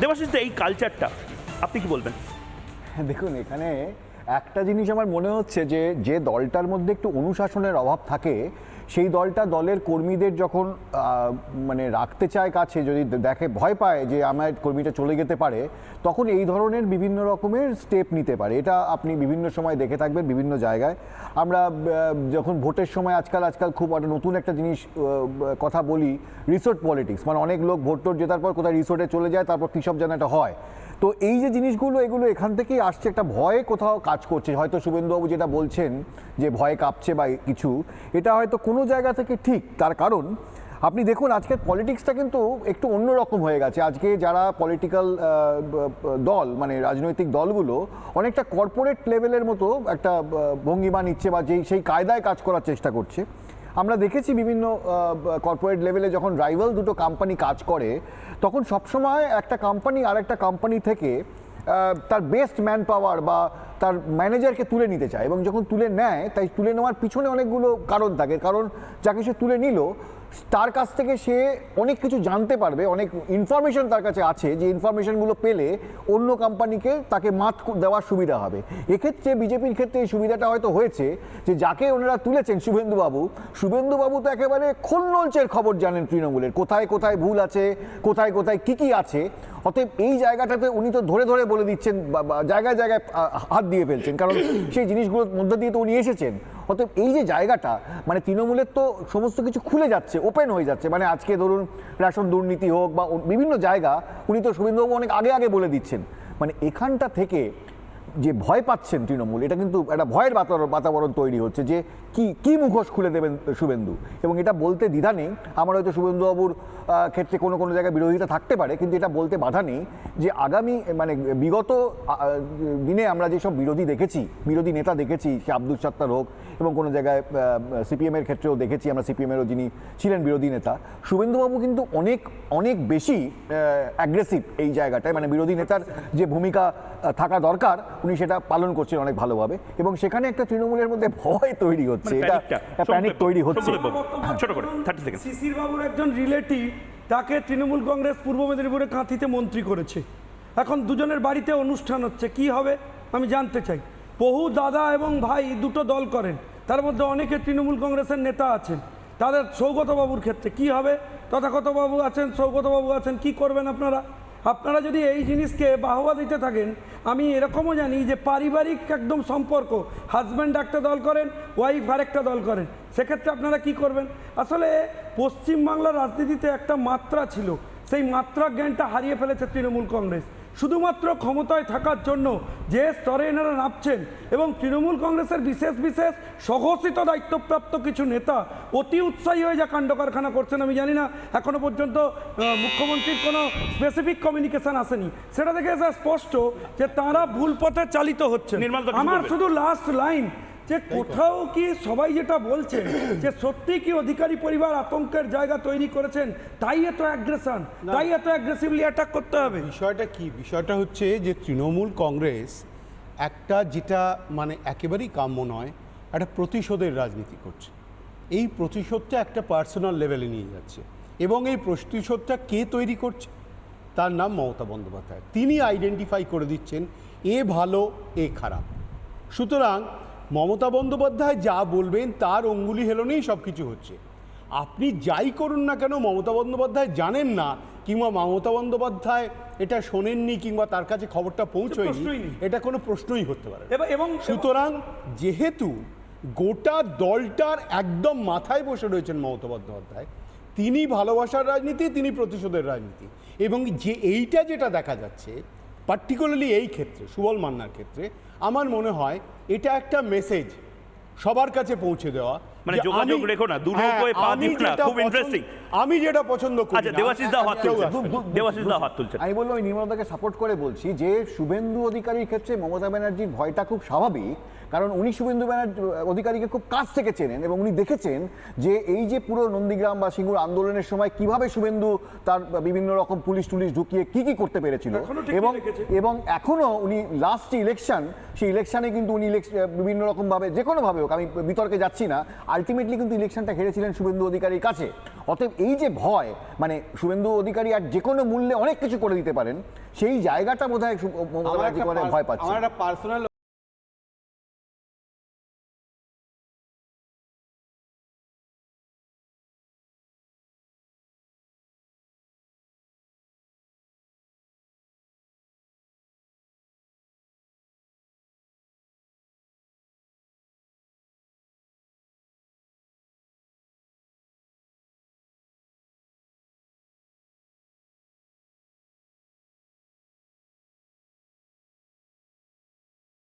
দেবাশিস দা, এই কালচারটা আপনি কি বলবেন? দেখুন, এখানে একটা জিনিস আমার মনে হচ্ছে যে যে দলটার মধ্যে একটু অনুশাসনের অভাব থাকে, সেই দলটা দলের কর্মীদের যখন মানে রাখতে চায় কাছে, যদি দেখে ভয় পায় যে আমার কর্মীটা চলে যেতে পারে, তখন এই ধরনের বিভিন্ন রকমের স্টেপ নিতে পারে। এটা আপনি বিভিন্ন সময় দেখে থাকবেন বিভিন্ন জায়গায়। আমরা যখন ভোটের সময় আজকাল খুব একটা নতুন একটা জিনিস কথা বলি, রিসোর্ট পলিটিক্স, মানে অনেক লোক ভোট জেতার পর কোথায় রিসোর্টে চলে যায়, তারপর কী সব যেন একটা হয়। তো এই যে জিনিসগুলো, এগুলো এখান থেকেই আসছে, একটা ভয় কোথাও কাজ করছে। হয়তো শুভেন্দুবাবু যেটা বলছেন যে ভয় কাঁপছে বা কিছু, এটা হয়তো কোনো জায়গা থেকে ঠিক। তার কারণ আপনি দেখুন, আজকের পলিটিক্সটা কিন্তু একটু অন্যরকম হয়ে গেছে। আজকে যারা পলিটিক্যাল দল, মানে রাজনৈতিক দলগুলো অনেকটা কর্পোরেট লেভেলের মতো একটা ভঙ্গিমা নিচ্ছে, বা সেই কায়দায় কাজ করার চেষ্টা করছে। আমরা দেখেছি বিভিন্ন কর্পোরেট লেভেলে যখন রাইভাল দুটো কোম্পানি কাজ করে, তখন সবসময় একটা কোম্পানি আর একটা কোম্পানি থেকে তার বেস্ট ম্যান পাওয়ার বা তার ম্যানেজারকে তুলে নিতে চায়, এবং যখন তুলে নেয়, তাই তুলে নেওয়ার পিছনে অনেকগুলো কারণ থাকে। কারণ যাকে সে তুলে নিল, তার কাছ থেকে সে অনেক কিছু জানতে পারবে, অনেক ইনফরমেশন তার কাছে আছে, যে ইনফরমেশনগুলো পেলে অন্য কোম্পানিকে তাকে মাত দেওয়ার সুবিধা হবে। এক্ষেত্রে বিজেপির ক্ষেত্রে এই সুবিধাটা হয়তো হয়েছে যে যাকে ওনারা তুলেছেন, শুভেন্দুবাবু তো একেবারে খোলনলচের খবর জানেন তৃণমূলের, কোথায় কোথায় ভুল আছে, কোথায় কোথায় কী আছে। অতএব এই জায়গাটাতে উনি তো ধরে ধরে বলে দিচ্ছেন, জায়গায় জায়গায় হাত দিয়ে ফেলছেন, কারণ সেই জিনিসগুলোর মধ্যে দিয়ে তো উনি এসেছেন। অতএব এই যে জায়গাটা, মানে তৃণমূলের তো সমস্ত কিছু খুলে যাচ্ছে, ওপেন হয়ে যাচ্ছে। মানে আজকে ধরুন রেশন দুর্নীতি হোক বা বিভিন্ন জায়গা, উনি তো শুভেন্দুবাবু অনেক আগে বলে দিচ্ছেন। মানে এখানটা থেকে যে ভয় পাচ্ছেন তৃণমূল, এটা কিন্তু একটা ভয়ের বাতাবরণ তৈরি হচ্ছে যে কি মুখোশ খুলে দেবেন শুভেন্দু। এবং এটা বলতে দ্বিধা নেই, আমার হয়তো শুভেন্দুবাবুর ক্ষেত্রে কোনো জায়গায় বিরোধিতা থাকতে পারে, কিন্তু এটা বলতে বাধা নেই যে আগামী, মানে বিগত দিনে আমরা যেসব বিরোধী নেতা দেখেছি, সে আব্দুল সাত্তার হোক, এবং কোনো জায়গায় সিপিএমের ক্ষেত্রেও দেখেছি আমরা, সিপিএমেরও যিনি ছিলেন বিরোধী নেতা, শুভেন্দুবাবু কিন্তু অনেক বেশি অ্যাগ্রেসিভ এই জায়গাটায়। মানে বিরোধী নেতার যে ভূমিকা থাকা দরকার, উনি সেটা পালন করছেন অনেক ভালোভাবে, এবং সেখানে একটা তৃণমূলের মধ্যে ভয় তৈরি হচ্ছে, এটা প্যানিক তৈরি হচ্ছে। ছোট করে 30 সেকেন্ড। শিশির বাবুর একজন রিলেটিভ, তাকে তৃণমূল কংগ্রেস পূর্ব মেদিনীপুরে কাঁথিতে মন্ত্রী করেছে। এখন দুজনের বাড়িতে অনুষ্ঠান হচ্ছে, কি হবে আমি জানতে চাই। বহু দাদা এবং ভাই দুটো দল করেন, তার মধ্যে অনেকে তৃণমূল কংগ্রেসের নেতা আছেন। তাদের সৌগতবাবুর ক্ষেত্রে কি হবে? তথাগতবাবু আছেন, সৌগতবাবু আছেন, কি করবেন আপনারা যদি এই জিনিসকে বাহবা দিতে থাকেন? আমি এরকমও জানি যে পারিবারিক একদম সম্পর্ক, হাজব্যান্ড একটা দল করেন, ওয়াইফ আরেকটা দল করেন, সেক্ষেত্রে আপনারা কি করবেন? আসলে পশ্চিমবাংলার রাজনীতিতে একটা মাত্রা ছিল, সেই মাত্রা জ্ঞানটা হারিয়ে ফেলেছে তৃণমূল কংগ্রেস। শুধুমাত্র ক্ষমতায় থাকার জন্য যে স্তরে এনারা নামছেন, এবং তৃণমূল কংগ্রেসের বিশেষ স্বঘোষিত দায়িত্বপ্রাপ্ত কিছু নেতা অতি উৎসাহী হয়ে যা কাণ্ড কারখানা করছেন, আমি জানি না এখনো পর্যন্ত মুখ্যমন্ত্রীর কোনো স্পেসিফিক কমিউনিকেশন আসেনি, সেটা দেখে স্পষ্ট যে তাঁরা ভুল পথে চালিত হচ্ছেন। আমার শুধু লাস্ট লাইন, যে কোথাও কি সবাই যেটা বলছেন যে সত্যি কি অধিকারী পরিবার আতঙ্কের জায়গা তৈরি করেছেন, তাই এত অ্যাগ্রেশন, তাই এত অ্যাগ্রেসিভলি অ্যাটাক করতে হবে? বিষয়টা হচ্ছে যে তৃণমূল কংগ্রেস একটা, যেটা মানে একেবারেই কাম্য নয়, একটা প্রতিশোধের রাজনীতি করছে। এই প্রতিশোধটা একটা পার্সোনাল লেভেলে নিয়ে যাচ্ছে, এবং এই প্রতিশোধটা কে তৈরি করছে? তার নাম মমতা বন্দ্যোপাধ্যায়। তিনি আইডেন্টিফাই করে দিচ্ছেন এ ভালো, এ খারাপ। সুতরাং মমতা বন্দ্যোপাধ্যায় যা বলবেন তার অঙ্গুলি হেলনেই সব কিছু হচ্ছে। আপনি যাই করুন না কেন, মমতা বন্দ্যোপাধ্যায় জানেন না, কিংবা মমতা বন্দ্যোপাধ্যায় এটা শোনেননি, কিংবা তার কাছে খবরটা পৌঁছয়নি, এটা কোনো প্রশ্নই হতে পারে। এবং সুতরাং যেহেতু গোটা দলটার একদম মাথায় বসে রয়েছেন মমতা বন্দ্যোপাধ্যায়, তিনি ভালোবাসার রাজনীতি, তিনি প্রতিশোধের রাজনীতি, এবং এইটা যেটা দেখা যাচ্ছে পার্টিকুলারলি এই ক্ষেত্রে, সুবল মান্নার ক্ষেত্রে, আমার মনে হয় এটা একটা মেসেজ সবার কাছে পৌঁছে দেওয়া, মানে যোগাযোগ রেখো না, দুর্গোয় পা দিও না। খুব ইন্টারেস্টিং। আমি যেটা পছন্দ করি। আচ্ছা, দেবাশিস দা হাত তুলছেন। আমি বললাম, ওই নির্মলদাকে সাপোর্ট করে বলছি যে শুভেন্দু অধিকারীর ক্ষেত্রে মমতা ব্যানার্জির ভয়টা খুব স্বাভাবিক, কারণ উনি শুভেন্দু অধিকারীকে খুব কাছ থেকে চেনেন, এবং উনি দেখেছেন যে এই যে পুরো নন্দীগ্রাম বা সিঙ্গুর আন্দোলনের সময় কিভাবে শুভেন্দু তার বিভিন্ন রকম পুলিশ ঢুকিয়ে কি করতে পেরেছিল, এবং এখনো উনি লাস্ট ইলেকশন, সেই ইলেকশনে কিন্তু উনি বিভিন্ন রকম ভাবে, যে কোনোভাবে হোক, আমি বিতর্কে যাচ্ছি না, আলটিমেটলি কিন্তু ইলেকশনটা হেরেছিলেন শুভেন্দু অধিকারীর কাছে। অতএব এই যে ভয়, মানে শুভেন্দু অধিকারী আর যে কোনো মূল্যে অনেক কিছু করে দিতে পারেন, সেই জায়গাটা বোধহয় মমতা ব্যানার্জি ভয় পাচ্ছে। আমার একটা পার্সোনাল